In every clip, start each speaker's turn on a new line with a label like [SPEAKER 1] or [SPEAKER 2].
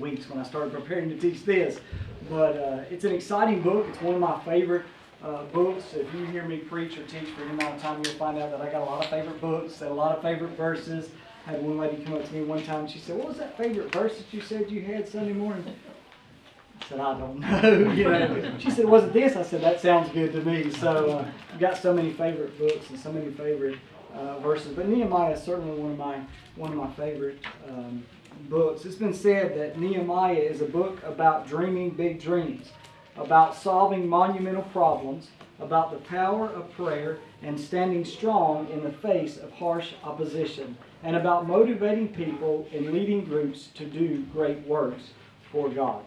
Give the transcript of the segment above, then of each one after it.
[SPEAKER 1] weeks when I started preparing to teach this. But it's an exciting book. It's one of my favorite books. If you hear me preach or teach for any amount of time, you'll find out that I got a lot of favorite books and a lot of favorite verses. I had one lady come up to me one time and she said, "What was that favorite verse that you said you had Sunday morning?" I said, "I don't know." She said, "Was it this?" I said, "That sounds good to me." So I've got so many favorite books and so many favorite verses. But Nehemiah is certainly one of my favorite books. It's been said that Nehemiah is a book about dreaming big dreams, about solving monumental problems, about the power of prayer and standing strong in the face of harsh opposition, and about motivating people and leading groups to do great works for God.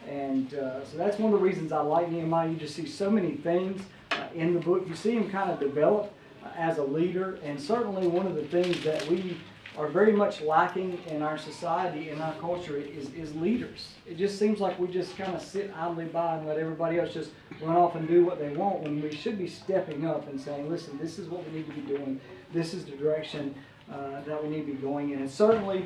[SPEAKER 1] And so that's one of the reasons I like Nehemiah. You just see so many things in the book. You see him kind of develop as a leader, and certainly one of the things that we are very much lacking in our society, in our culture, is leaders. It just seems like we just kind of sit idly by and let everybody else just run off and do what they want, when we should be stepping up and saying, "Listen, this is what we need to be doing. This is the direction that we need to be going in." And certainly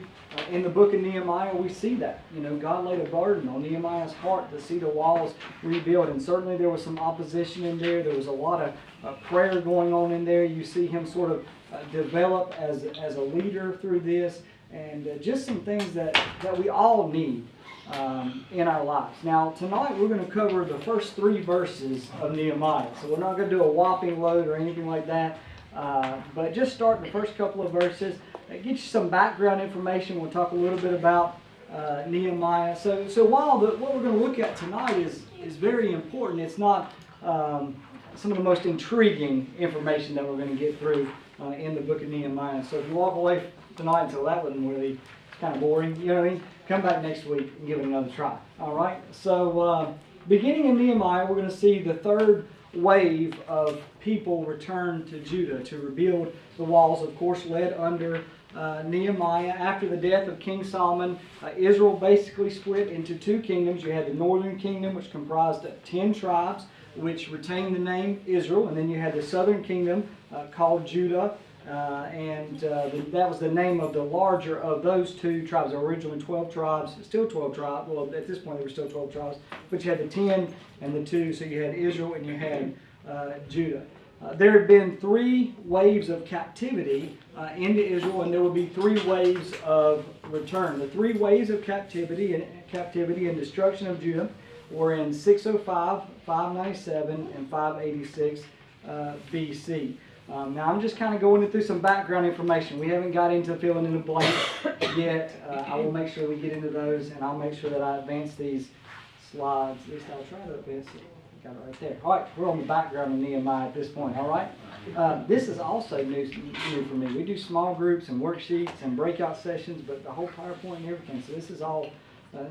[SPEAKER 1] in the book of Nehemiah, we see that. God laid a burden on Nehemiah's heart to see the walls rebuilt. And certainly there was some opposition in there. There was a lot of prayer going on in there. You see him sort of develop as a leader through this. And just some things that we all need in our lives. Now, tonight we're going to cover the first 3 verses of Nehemiah. So we're not going to do a whopping load or anything like that. But just start the first couple of verses, get you some background information. We'll talk a little bit about Nehemiah. So while what we're going to look at tonight is very important, it's not some of the most intriguing information that we're going to get through in the book of Nehemiah. So if you walk away tonight and say, "Well, that wasn't really, it's kind of boring," you know what I mean? Come back next week and give it another try. All right? So beginning in Nehemiah, we're going to see the third wave of people return to Judah to rebuild the walls, of course, led under Nehemiah. After the death of King Solomon, Israel basically split into 2 kingdoms. You had the northern kingdom, which comprised 10 tribes, which retained the name Israel, and then you had the southern kingdom called Judah, and that was the name of the larger of those 2 tribes. There were originally 12 tribes, still 12 tribes. Well, at this point there were still 12 tribes, but you had the 10 and the 2, so you had Israel and you had Judah. There had been 3 waves of captivity into Israel, and there would be 3 waves of return. The 3 waves of captivity and destruction of Judah were in 605, 597, and 586 BC. Now I'm just kind of going through some background information. We haven't got into filling in the blanks yet. I will make sure we get into those, and I'll make sure that I advance these slides. At least I'll try to advance it. Got it right there. All right, we're on the background of Nehemiah at this point. All right. This is also new for me. We do small groups and worksheets and breakout sessions, but the whole PowerPoint and everything. So this is all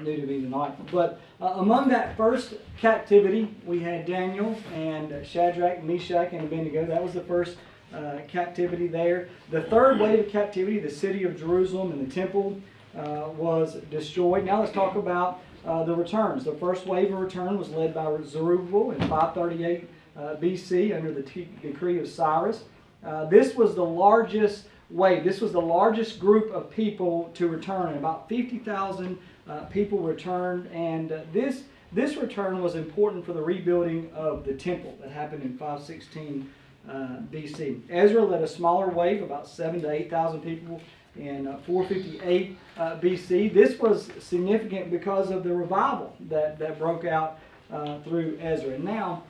[SPEAKER 1] new to me tonight. But among that first captivity, we had Daniel and Shadrach, Meshach, and Abednego. That was the first captivity there. The third wave of captivity, the city of Jerusalem and the temple was destroyed. Now let's talk about the returns. The first wave of return was led by Zerubbabel in 538 BC under the decree of Cyrus. This was the largest wave. This was the largest group of people to return. About 50,000 people returned, and this return was important for the rebuilding of the temple that happened in 516 BC. Ezra led a smaller wave, about 7,000 to 8,000 people in 458 BC. This was significant because of the revival that broke out through Ezra. And now,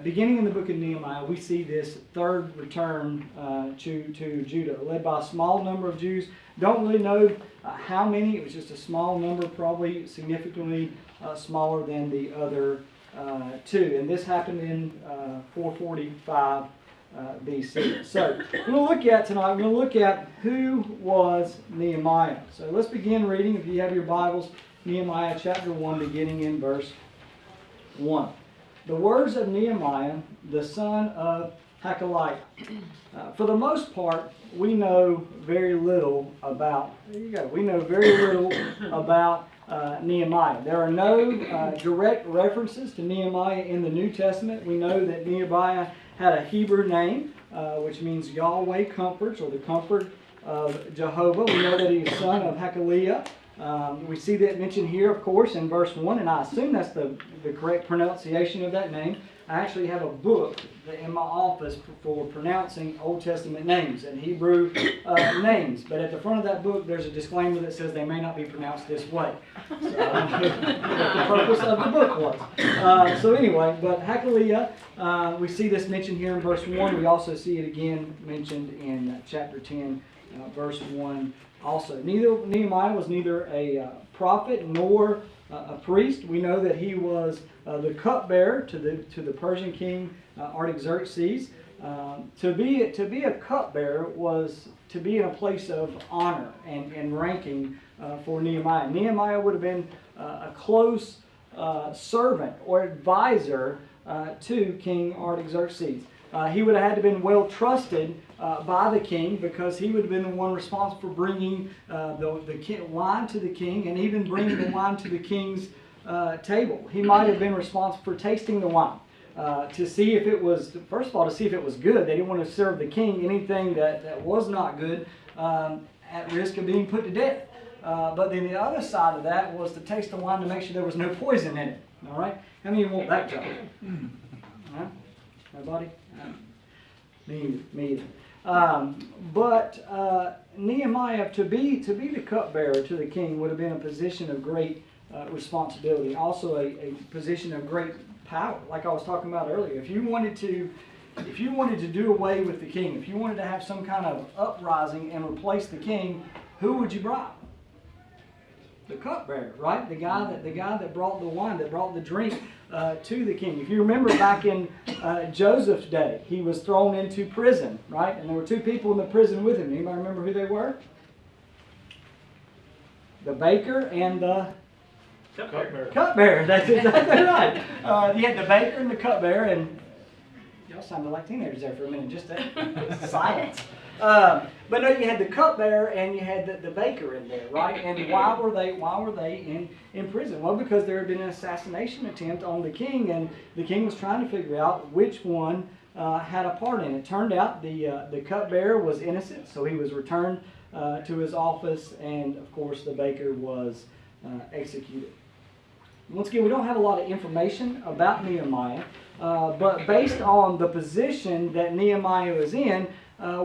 [SPEAKER 1] beginning in the book of Nehemiah, we see this third return to Judah, led by a small number of Jews. Don't really know how many. It was just a small number, probably significantly smaller than the other 2. And this happened in 445 BC. So we're going to look at tonight, we're going to look at who was Nehemiah. So let's begin reading, if you have your Bibles, Nehemiah chapter 1, beginning in verse 1. The words of Nehemiah, the son of Hakaliah. For the most part, we know very little about, Nehemiah. There are no direct references to Nehemiah in the New Testament. We know that Nehemiah had a Hebrew name, which means Yahweh comforts, or the comfort of Jehovah. We know that he's son of Hakaliah, We see that mentioned here, of course, in verse 1, and I assume that's the correct pronunciation of that name. I actually have a book in my office for pronouncing Old Testament names and Hebrew names. But at the front of that book, there's a disclaimer that says they may not be pronounced this way. So I don't know what the purpose of the book was. So anyway, but Hakaliah, we see this mentioned here in verse 1. We also see it again mentioned in chapter 10, verse 1 also. Nehemiah was neither a prophet nor a priest. We know that he was the cupbearer to the Persian king Artaxerxes. To be a cupbearer was to be in a place of honor and ranking for Nehemiah. Nehemiah would have been a close servant or advisor to King Artaxerxes. He would have had to been well trusted by the king, because he would have been the one responsible for bringing the wine to the king, and even bringing the wine to the king's table. He might have been responsible for tasting the wine to see if it was, first of all, to see if it was good. They didn't want to serve the king anything that was not good at risk of being put to death. But then the other side of that was to taste the wine to make sure there was no poison in it. All right? How many want that job? Huh? Nobody? Me either. But Nehemiah, to be the cupbearer to the king, would have been a position of great responsibility, also a position of great power. Like I was talking about earlier, if you wanted to do away with the king, if you wanted to have some kind of uprising and replace the king, who would you bribe? The cupbearer, right? The guy that brought the wine, that brought the drink to the king. If you remember back in Joseph's day, he was thrown into prison, right? And there were two people in the prison with him. Anybody remember who they were? The baker and the cupbearer. That's exactly right. You had the baker and the cupbearer, and y'all sounded like teenagers there for a minute. Just silence. But no, you had the cupbearer and you had the baker in there, right? And why were they in prison? Well, because there had been an assassination attempt on the king, and the king was trying to figure out which one had a part in it. It turned out the cupbearer was innocent, so he was returned to his office, and of course the baker was executed. Once again, we don't have a lot of information about Nehemiah, but based on the position that Nehemiah was in,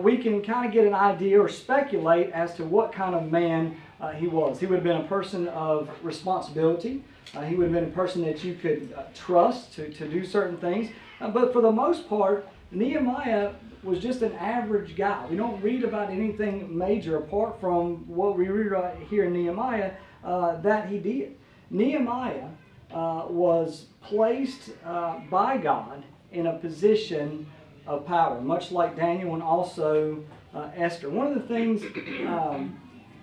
[SPEAKER 1] we can kind of get an idea or speculate as to what kind of man he was. He would have been a person of responsibility. He would have been a person that you could trust to do certain things. But for the most part, Nehemiah was just an average guy. We don't read about anything major apart from what we read right here in Nehemiah that he did. Nehemiah was placed by God in a position of power, much like Daniel and also Esther. One of the things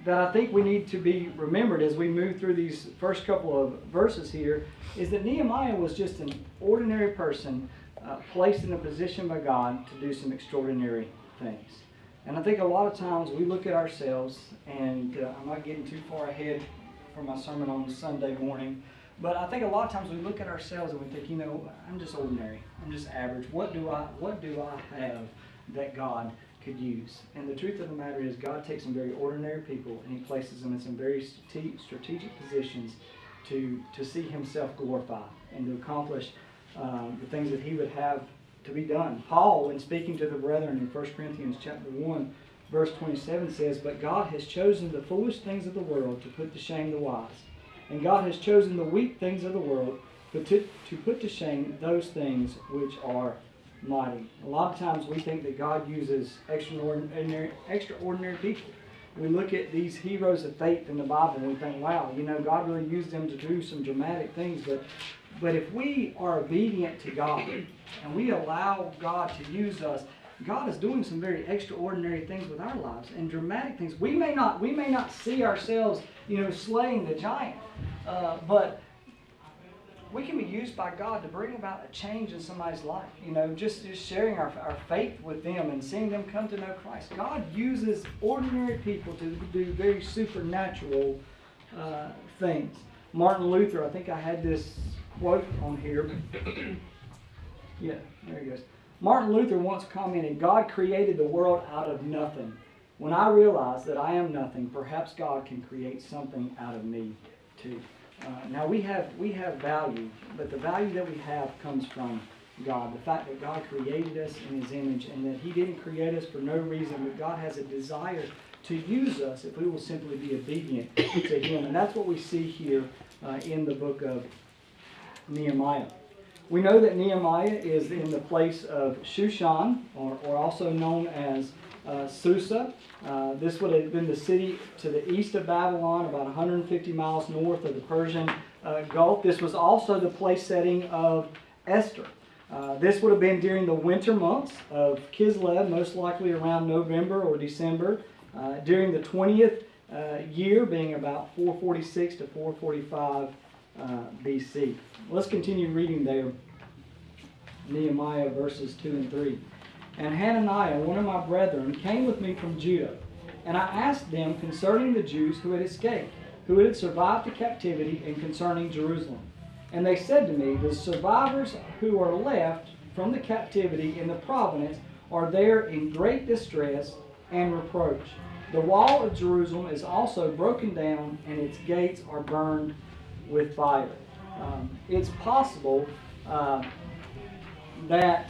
[SPEAKER 1] that I think we need to be remembered as we move through these first couple of verses here is that Nehemiah was just an ordinary person placed in a position by God to do some extraordinary things. And I think a lot of times we look at ourselves, and I'm not getting too far ahead for my sermon on Sunday morning, but I think a lot of times we look at ourselves and we think, you know, I'm just ordinary. I'm just average. What do I have that God could use? And the truth of the matter is, God takes some very ordinary people and He places them in some very strategic positions to see Himself glorified and to accomplish the things that He would have to be done. Paul, when speaking to the brethren in 1 Corinthians chapter 1, verse 27 says, "But God has chosen the foolish things of the world to put to shame the wise. And God has chosen the weak things of the world to put to shame those things which are mighty." A lot of times we think that God uses extraordinary people. We look at these heroes of faith in the Bible and we think, wow, you know, God really used them to do some dramatic things. But if we are obedient to God and we allow God to use us, God is doing some very extraordinary things with our lives and dramatic things. We may not see ourselves, you know, slaying the giant, but we can be used by God to bring about a change in somebody's life. You know, just sharing our faith with them and seeing them come to know Christ. God uses ordinary people to do very supernatural things. Martin Luther, I think I had this quote on here. Yeah, there he goes. Martin Luther once commented, "God created the world out of nothing, When I realize that I am nothing, perhaps God can create something out of me too. Now we have value, but the value that we have comes from God. The fact that God created us in His image and that He didn't create us for no reason, but God has a desire to use us if we will simply be obedient to Him. And that's what we see here in the book of Nehemiah. We know that Nehemiah is in the place of Shushan, or also known as Susa. This would have been the city to the east of Babylon, about 150 miles north of the Persian Gulf. This was also the place setting of Esther. This would have been during the winter months of Kislev, most likely around November or December, during the 20th year, being about 446 to 445 BC. Let's continue reading there. Nehemiah verses 2 and 3. And Hananiah, one of my brethren, came with me from Judah, and I asked them concerning the Jews who had escaped, who had survived the captivity, and concerning Jerusalem. And they said to me, the survivors who are left from the captivity in the province are there in great distress and reproach. The wall of Jerusalem is also broken down, and its gates are burned with fire. It's possible that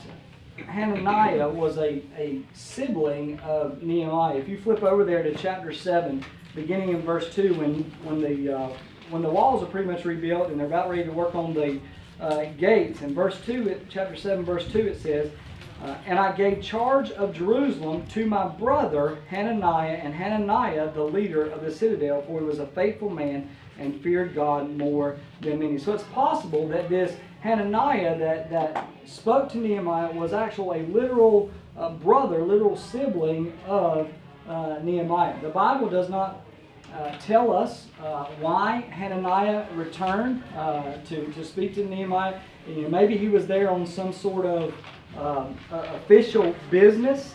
[SPEAKER 1] Hananiah was a sibling of Nehemiah. If you flip over there to chapter 7, beginning in verse 2, when the walls are pretty much rebuilt and they're about ready to work on the gates, in verse 2, chapter 7, verse 2, it says, and I gave charge of Jerusalem to my brother Hananiah, and Hananiah the leader of the citadel, for he was a faithful man and feared God more than many. So it's possible that this Hananiah that spoke to Nehemiah was actually a literal brother, literal sibling of Nehemiah. The Bible does not tell us why Hananiah returned to speak to Nehemiah. Maybe he was there on some sort of official business.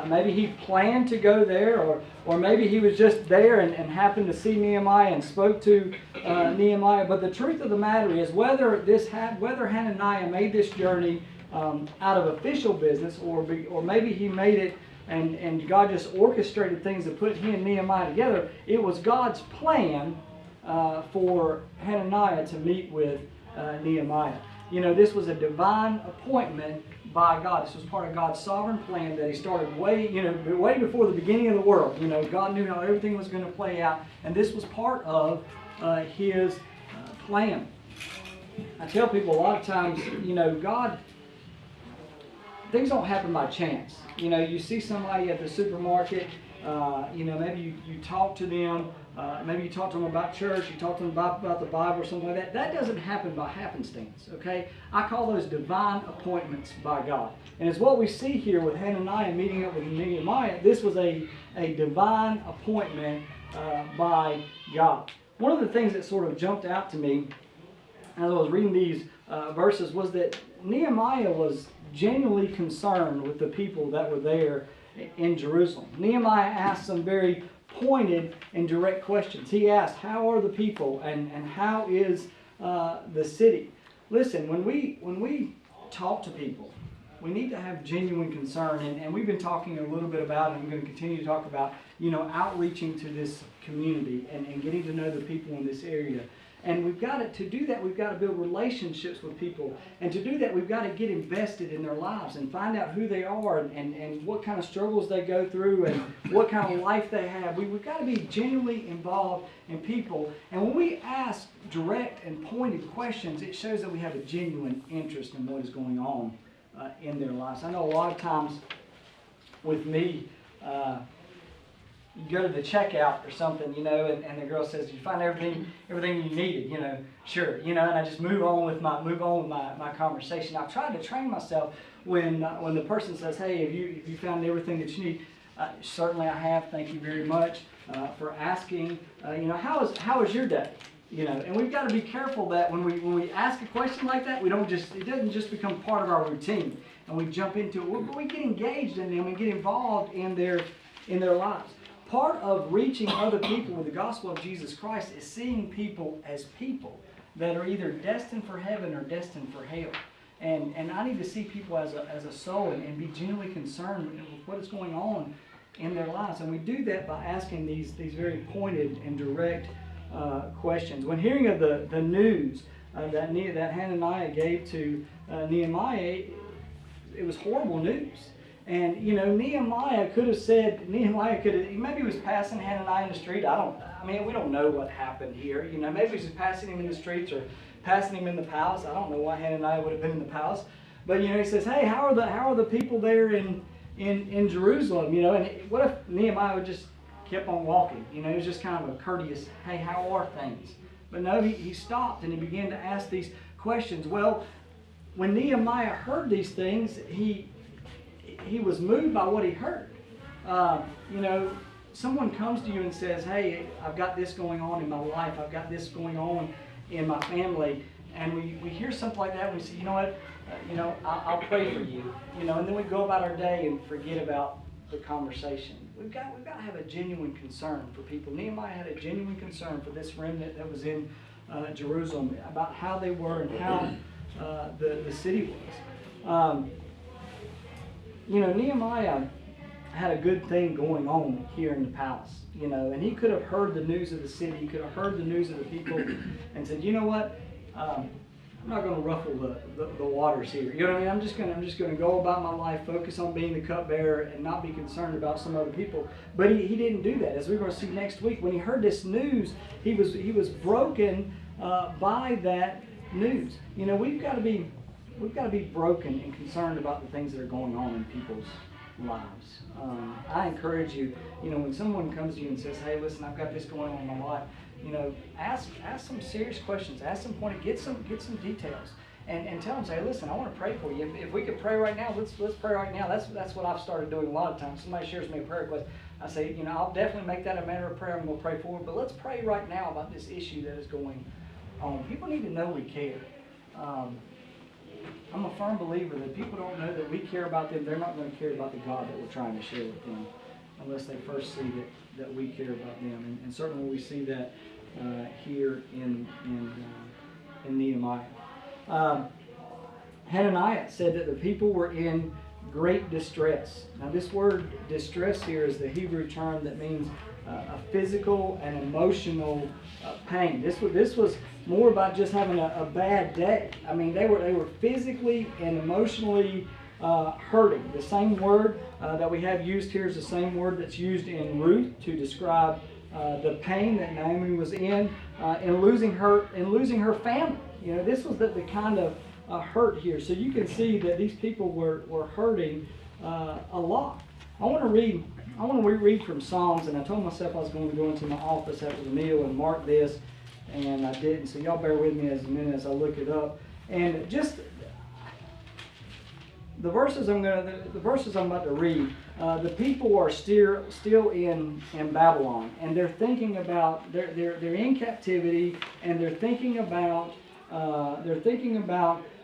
[SPEAKER 1] Maybe he planned to go there, or maybe he was just there and happened to see Nehemiah and spoke to Nehemiah. But the truth of the matter is, whether Hananiah made this journey out of official business, or maybe he made it and God just orchestrated things to put he and Nehemiah together, it was God's plan for Hananiah to meet with Nehemiah. This was a divine appointment by God. This was part of God's sovereign plan that He started way before the beginning of the world. God knew how everything was going to play out, and this was part of His plan. I tell people a lot of times, God, things don't happen by chance. You see somebody at the supermarket, maybe you talk to them, maybe you talk to them about church, you talk to them about the Bible or something like that. That doesn't happen by happenstance, okay? I call those divine appointments by God. And it's what we see here with Hananiah meeting up with Nehemiah. This was a divine appointment by God. One of the things that sort of jumped out to me as I was reading these verses was that Nehemiah was genuinely concerned with the people that were there in Jerusalem. Nehemiah asked some very pointed and direct questions. He asked, how are the people, and how is the city? Listen, when we talk to people, we need to have genuine concern, and we've been talking a little bit about, and I'm going to continue to talk about, outreaching to this community and getting to know the people in this area. And to do that, we've got to build relationships with people. And to do that, we've got to get invested in their lives and find out who they are and what kind of struggles they go through and what kind of life they have. We've got to be genuinely involved in people. And when we ask direct and pointed questions, it shows that we have a genuine interest in what is going on in their lives. I know a lot of times with me, you go to the checkout or something, and the girl says, "Did you find everything you needed?" Sure, and I just move on with my conversation. I've tried to train myself when the person says, "Hey, have you found everything that you need?" Certainly, I have. Thank you very much for asking. How was your day? And we've got to be careful that when we ask a question like that, it doesn't just become part of our routine and we jump into it. But we get engaged in them and get involved in their lives. Part of reaching other people with the gospel of Jesus Christ is seeing people as people that are either destined for heaven or destined for hell. And I need to see people as a soul and be genuinely concerned with what is going on in their lives. And we do that by asking these very pointed and direct questions. When hearing of the news that Hananiah gave to Nehemiah, it was horrible news. And, Nehemiah could have, maybe he was passing Hananiah in the street. We don't know what happened here. Maybe he was just passing him in the streets or passing him in the palace. I don't know why Hananiah would have been in the palace. But, he says, hey, how are the people there in Jerusalem? And what if Nehemiah would just kept on walking? It was just kind of a courteous, hey, how are things? But no, he stopped and he began to ask these questions. Well, when Nehemiah heard these things, he was moved by what he heard. Someone comes to you and says, hey, I've got this going on in my life. I've got this going on in my family. And we hear something like that and we say, you know what, I'll pray for you. And then we go about our day and forget about the conversation. We've got to have a genuine concern for people. Nehemiah had a genuine concern for this remnant that was in Jerusalem, about how they were and how the city was. Nehemiah had a good thing going on here in the palace, and he could have heard the news of the city, he could have heard the news of the people, and said, you know what, I'm not going to ruffle the waters here. You know what I mean? I'm just going to go about my life, focus on being the cupbearer, and not be concerned about some other people. But he didn't do that. As we're going to see next week, when he heard this news, he was broken by that news. We've got to be broken and concerned about the things that are going on in people's lives. I encourage you, when someone comes to you and says, hey, listen, I've got this going on in my life, ask some serious questions, ask some pointed, get some details, and tell them, say, listen, I want to pray for you. If we could pray right now, let's pray right now. That's what I've started doing a lot of times. Somebody shares me a prayer request, I say, I'll definitely make that a matter of prayer. I'm going to pray for it, but let's pray right now about this issue that is going on. People need to know we care. I'm a firm believer that people don't know that we care about them. They're not going to care about the God that we're trying to share with them unless they first see that we care about them. And certainly we see that here in Nehemiah. Hananiah said that the people were in great distress. Now this word distress here is the Hebrew term that means a physical and emotional pain. This was more about just having a bad day. They were physically and emotionally hurting. The same word that we have used here is the same word that's used in Ruth to describe the pain that Naomi was in losing her family. This was the kind of hurt here. So you can see that these people were hurting a lot. I want to read from Psalms, and I told myself I was going to go into my office after the meal and mark this, and I didn't. So y'all bear with me as a minute as I look it up. And just the verses I'm about to read. The people are still in Babylon, and they're thinking about they're in captivity, and they're thinking about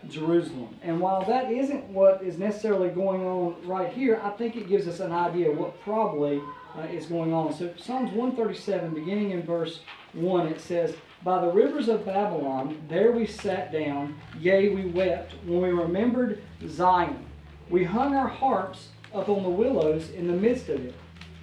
[SPEAKER 1] Jerusalem. And while that isn't what is necessarily going on right here, I think it gives us an idea of what probably is going on. So Psalms 137, beginning in verse 1, it says, by the rivers of Babylon, there we sat down, yea, we wept, when we remembered Zion. We hung our harps up on the willows in the midst of it.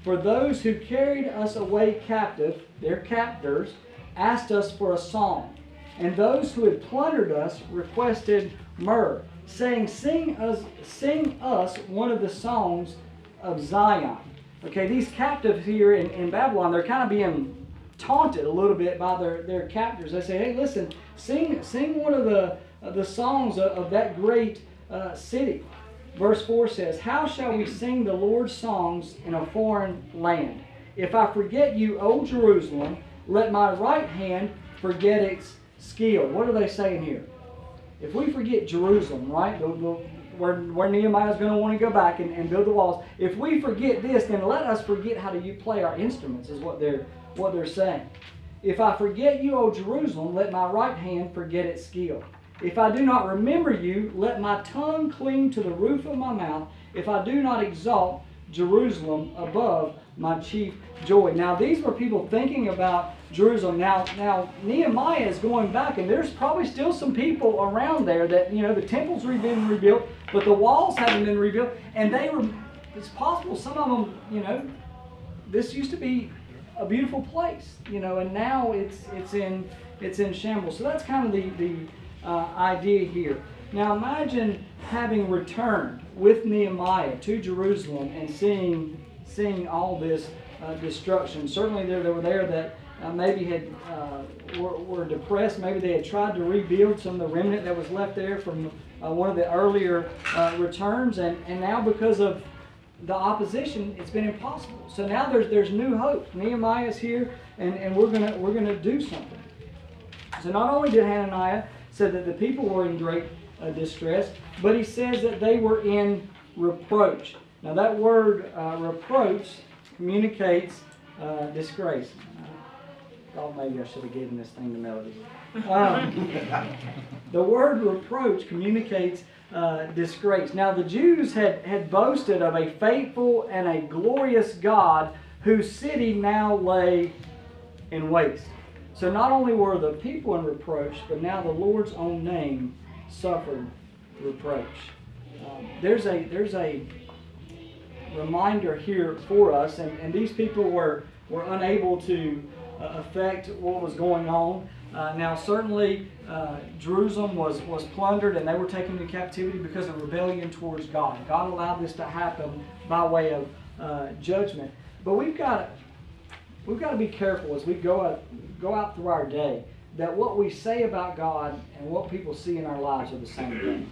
[SPEAKER 1] For those who carried us away captive, their captors, asked us for a song. And those who had plundered us requested myrrh, saying, Sing us one of the songs of Zion. Okay, these captives here in Babylon, they're kind of being taunted a little bit by their captors. They say, hey, listen, sing one of the songs of that great city. Verse 4 says, how shall we sing the Lord's songs in a foreign land? If I forget you, O Jerusalem, let my right hand forget its skill. What are they saying here? If we forget Jerusalem, right, where Nehemiah is going to want to go back and build the walls, if we forget this, then let us forget how to play our instruments, is what they're saying. If I forget you, O Jerusalem, let my right hand forget its skill. If I do not remember you, let my tongue cling to the roof of my mouth. If I do not exalt Jerusalem above my chief joy. Now these were people thinking about Jerusalem. Now Nehemiah is going back, and there's probably still some people around there that, the temple's been rebuilt, but the walls haven't been rebuilt, and it's possible some of them, you know, this used to be a beautiful place, you know, and now it's in shambles. So that's kind of the idea here. Now imagine having returned with Nehemiah to Jerusalem and seeing all this destruction. Certainly there were there that maybe were depressed. Maybe they had tried to rebuild some of the remnant that was left there from one of the earlier returns, and now because of the opposition, it's been impossible. So now there's new hope. Nehemiah's here, and we're gonna do something. So not only did Hananiah say that the people were in great distress, but he says that they were in reproach. Now that word reproach communicates disgrace. I thought maybe I should have given this thing to Melody. The word reproach communicates disgrace. Now the Jews had boasted of a faithful and a glorious God whose city now lay in waste. So not only were the people in reproach, but now the Lord's own name suffered reproach. There's a reminder here for us, and these people were unable to affect what was going on. Now certainly Jerusalem was plundered and they were taken into captivity because of rebellion towards God. God allowed this to happen by way of judgment. But we've got to be careful as we go out through our day that what we say about God and what people see in our lives are the same thing.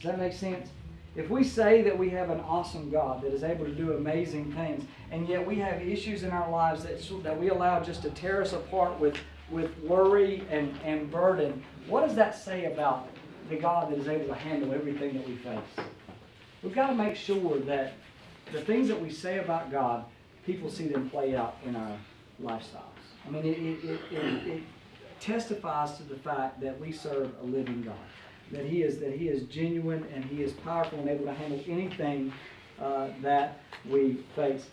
[SPEAKER 1] Does that make sense? If we say that we have an awesome God that is able to do amazing things, and yet we have issues in our lives that we allow just to tear us apart with worry and burden, what does that say about the God that is able to handle everything that we face? We've got to make sure that the things that we say about God, people see them play out in our lifestyles. I mean, it testifies to the fact that we serve a living God. That he is genuine and he is powerful and able to handle anything that we face.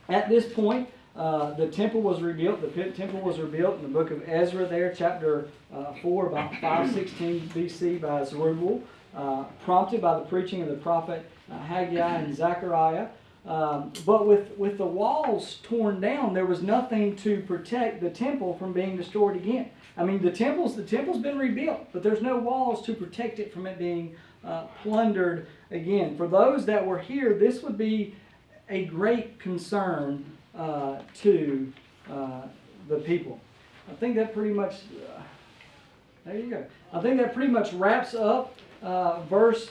[SPEAKER 1] At this point, the temple was rebuilt. The temple was rebuilt in the book of Ezra there, chapter 4, about 516 BC by Zerubbabel, prompted by the preaching of the prophet Haggai and Zechariah. But with the walls torn down, there was nothing to protect the temple from being destroyed again. I mean, the temple's been rebuilt, but there's no walls to protect it from it being plundered again. For those that were here, this would be a great concern to the people. I think that pretty much, there you go. I think that pretty much wraps up verse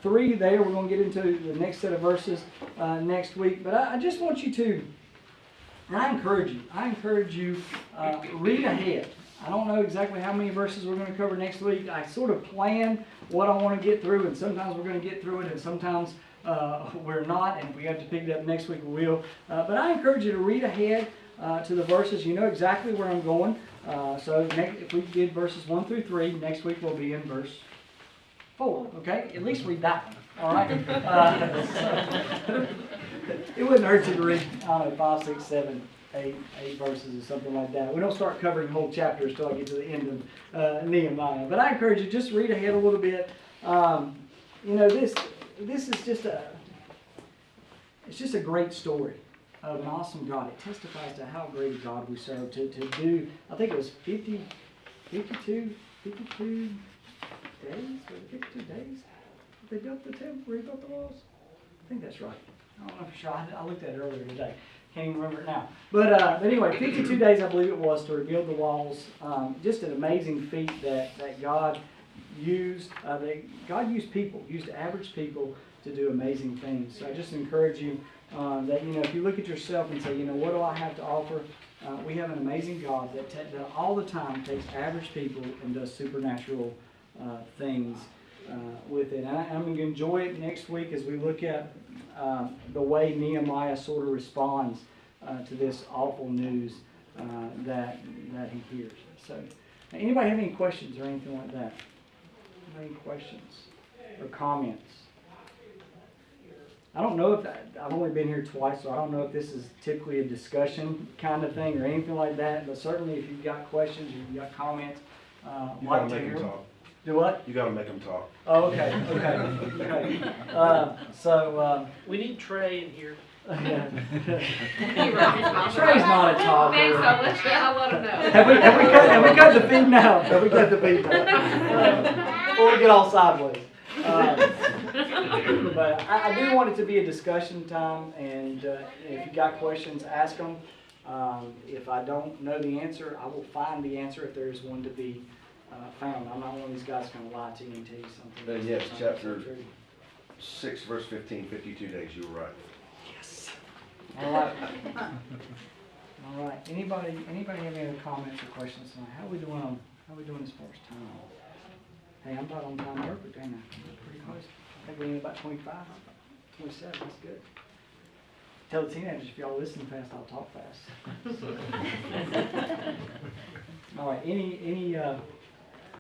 [SPEAKER 1] 3 there. We're going to get into the next set of verses next week. But I just want you to, and I encourage you, read ahead. I don't know exactly how many verses we're going to cover next week. I sort of plan what I want to get through, and sometimes we're going to get through it, and sometimes we're not, and if we have to pick it up next week, we will. But I encourage you to read ahead to the verses. You know exactly where I'm going. So if we did verses 1 through 3, next week we'll be in verse 4. Okay? At least read that one. All right? It wouldn't hurt you to read, I don't know, 5, 6, 7, 8 verses or something like that. We don't start covering whole chapters till I get to the end of Nehemiah. But I encourage you, just read ahead a little bit. You know, this is just a great story of an awesome God. It testifies to how great a God we serve. To do, I think it was 52 days? Was it 52 days? They built the temple, rebuilt the walls? I think that's right. I don't know for sure. I looked at it earlier today. Can't even remember it now. But anyway, 52 days I believe it was to rebuild the walls. Just an amazing feat that God used. God used people, used average people to do amazing things. So I just encourage you that, you know, if you look at yourself and say, you know, what do I have to offer? We have an amazing God that all the time takes average people and does supernatural things with it. And I'm going to enjoy it next week as we look at the way Nehemiah sort of responds to this awful news that he hears. So, anybody have any questions or anything like that? Any questions or comments? I don't know if I've only been here twice, so I don't know if this is typically a discussion kind of thing or anything like that. But certainly, if you've got questions or you've got comments, like to hear them. Do what?
[SPEAKER 2] You gotta make them talk.
[SPEAKER 1] Oh, okay, okay.
[SPEAKER 3] We need Trey in here.
[SPEAKER 1] Trey's not a talker.
[SPEAKER 4] Thanks, I'll let him know.
[SPEAKER 1] Have we cut the feed now? Have we cut the feed now? Before we get all sideways. But I do want it to be a discussion time, and if you got questions, ask them. If I don't know the answer, I will find the answer if there is one to be found. I'm not one of these guys going to lie to you and tell you something.
[SPEAKER 2] Then yes, chapter 6, verse 15, 52 days, you were right.
[SPEAKER 1] Yes. All right. All right. Anybody have any other comments or questions tonight? How are we doing as far as time? Hey, I'm about on time perfect, ain't I? Pretty close. I think we need about 25, 27. That's good. Tell the teenagers, if y'all listen fast, I'll talk fast. All right. Any